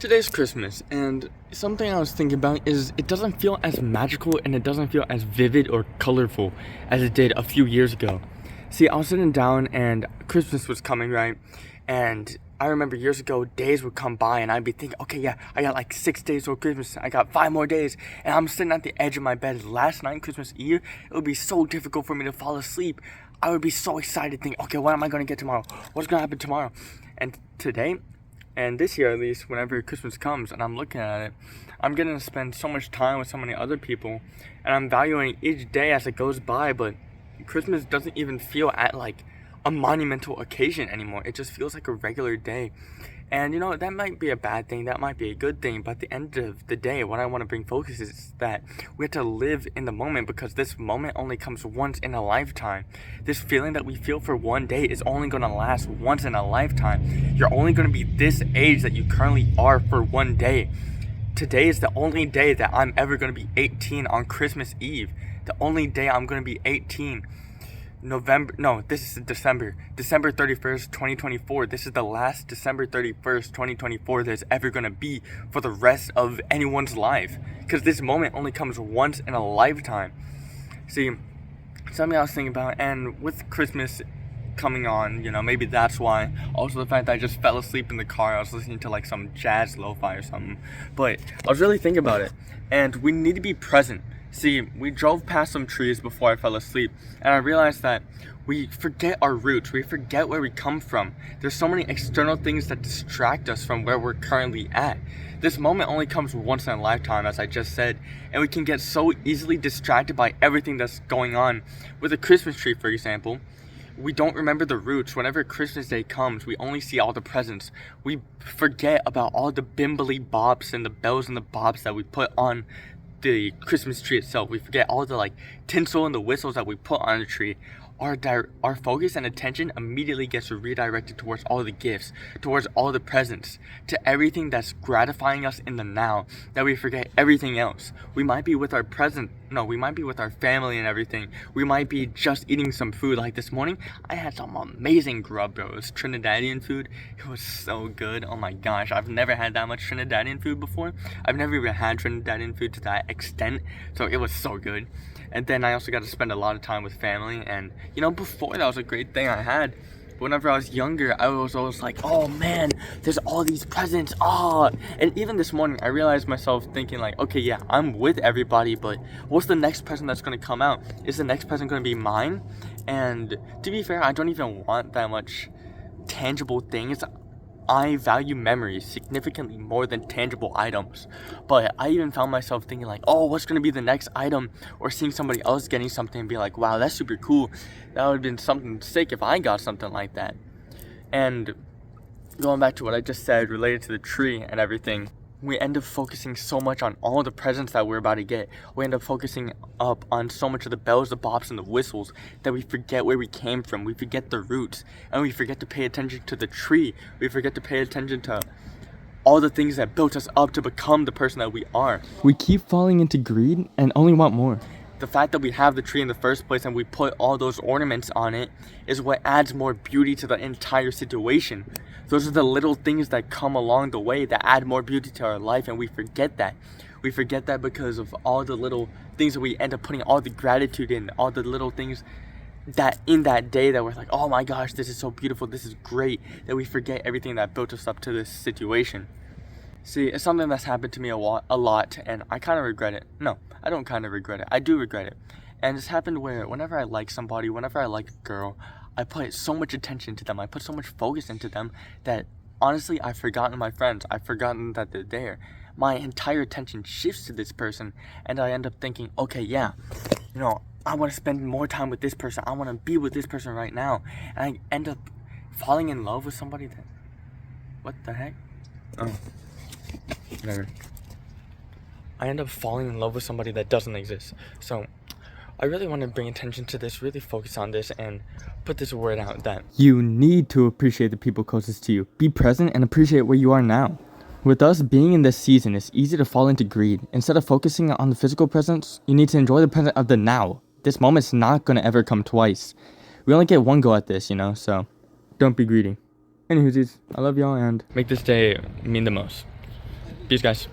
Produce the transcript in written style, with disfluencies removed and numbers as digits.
Today's Christmas, and something I was thinking about is it doesn't feel as magical and it doesn't feel as vivid or colorful as it did a few years ago. See, I was sitting down and Christmas was coming, right? And I remember years ago, days would come by and I'd be thinking, okay, yeah, I got like 6 days till Christmas. I got 5 more days. And I'm sitting at the edge of my bed last night, Christmas Eve. It would be so difficult for me to fall asleep. I would be so excited thinking, okay, what am I going to get tomorrow? What's going to happen tomorrow? And today, and this year at least, whenever Christmas comes and I'm looking at it, I'm getting to spend so much time with so many other people, and I'm valuing each day as it goes by. But Christmas doesn't even feel at like a monumental occasion anymore. It just feels like a regular day. And you know, that might be a bad thing, that might be a good thing, but at the end of the day, what I want to bring focus is that we have to live in the moment, because this moment only comes once in a lifetime. This feeling that we feel for one day is only going to last once in a lifetime. You're only going to be this age that you currently are for one day. Today is the only day that I'm ever going to be 18 on Christmas Eve. The only day I'm going to be 18. This is December 31st, 2024. This is the last December 31st, 2024 there's ever going to be for the rest of anyone's life. Because this moment only comes once in a lifetime. See, something I was thinking about, and with Christmas coming on, you know, maybe that's why. Also the fact that I just fell asleep in the car. I was listening to like some jazz lo-fi or something. But I was really thinking about it, and we need to be present. See, we drove past some trees before I fell asleep, and I realized that we forget our roots, we forget where we come from. There's so many external things that distract us from where we're currently at. This moment only comes once in a lifetime, as I just said, and we can get so easily distracted by everything that's going on. With a Christmas tree, for example, we don't remember the roots. Whenever Christmas Day comes, we only see all the presents. We forget about all the bimbly bobs and the bells and the bobs that we put on the Christmas tree itself. We forget all the like tinsel and the whistles that we put on the tree. Our focus and attention immediately gets redirected towards all the gifts, towards all the presents, to everything that's gratifying us in the now, that we forget everything else. We might be with our family and everything. We might be just eating some food. Like this morning, I had some amazing grub, bro. It was Trinidadian food. It was so good. Oh my gosh, I've never had that much Trinidadian food before. I've never even had Trinidadian food to that extent, so it was so good. And then I also got to spend a lot of time with family, and you know, before that was a great thing I had. Whenever I was younger, I was always like, oh man, there's all these presents, and even this morning I realized myself thinking like, okay, yeah, I'm with everybody, but what's the next present that's going to come out? Is the next present going to be mine? And to be fair, I don't even want that much tangible things. I value memories significantly more than tangible items. But I even found myself thinking like, oh, what's going to be the next item? Or seeing somebody else getting something and be like, wow, that's super cool. That would have been something sick if I got something like that. And going back to what I just said related to the tree and everything, we end up focusing so much on all the presents that we're about to get. We end up focusing up on so much of the bells, the bops, and the whistles that we forget where we came from. We forget the roots, and we forget to pay attention to the tree. We forget to pay attention to all the things that built us up to become the person that we are. We keep falling into greed and only want more. The fact that we have the tree in the first place and we put all those ornaments on it is what adds more beauty to the entire situation. Those are the little things that come along the way that add more beauty to our life, and we forget that. We forget that because of all the little things that we end up putting all the gratitude in, all the little things that in that day that we're like, oh my gosh, this is so beautiful, this is great, that we forget everything that built us up to this situation. See, it's something that's happened to me a lot, and I kind of regret it. No, I don't kind of regret it. I do regret it. And it's happened where whenever I like somebody, whenever I like a girl, I put so much attention to them. I put so much focus into them that honestly, I've forgotten my friends. I've forgotten that they're there. My entire attention shifts to this person, and I end up thinking, okay, yeah, you know, I want to spend more time with this person. I want to be with this person right now. And I end up falling in love with somebody that... What the heck? Oh. Whatever. I end up falling in love with somebody that doesn't exist. So I really want to bring attention to this, really focus on this, and put this word out that you need to appreciate the people closest to you. Be present and appreciate where you are now. With us being in this season, it's easy to fall into greed. Instead of focusing on the physical presence, you need to enjoy the present of the now. This moment's not going to ever come twice. We only get one go at this, you know, so don't be greedy. Anywhoosies, I love y'all, and make this day mean the most. Peace, guys.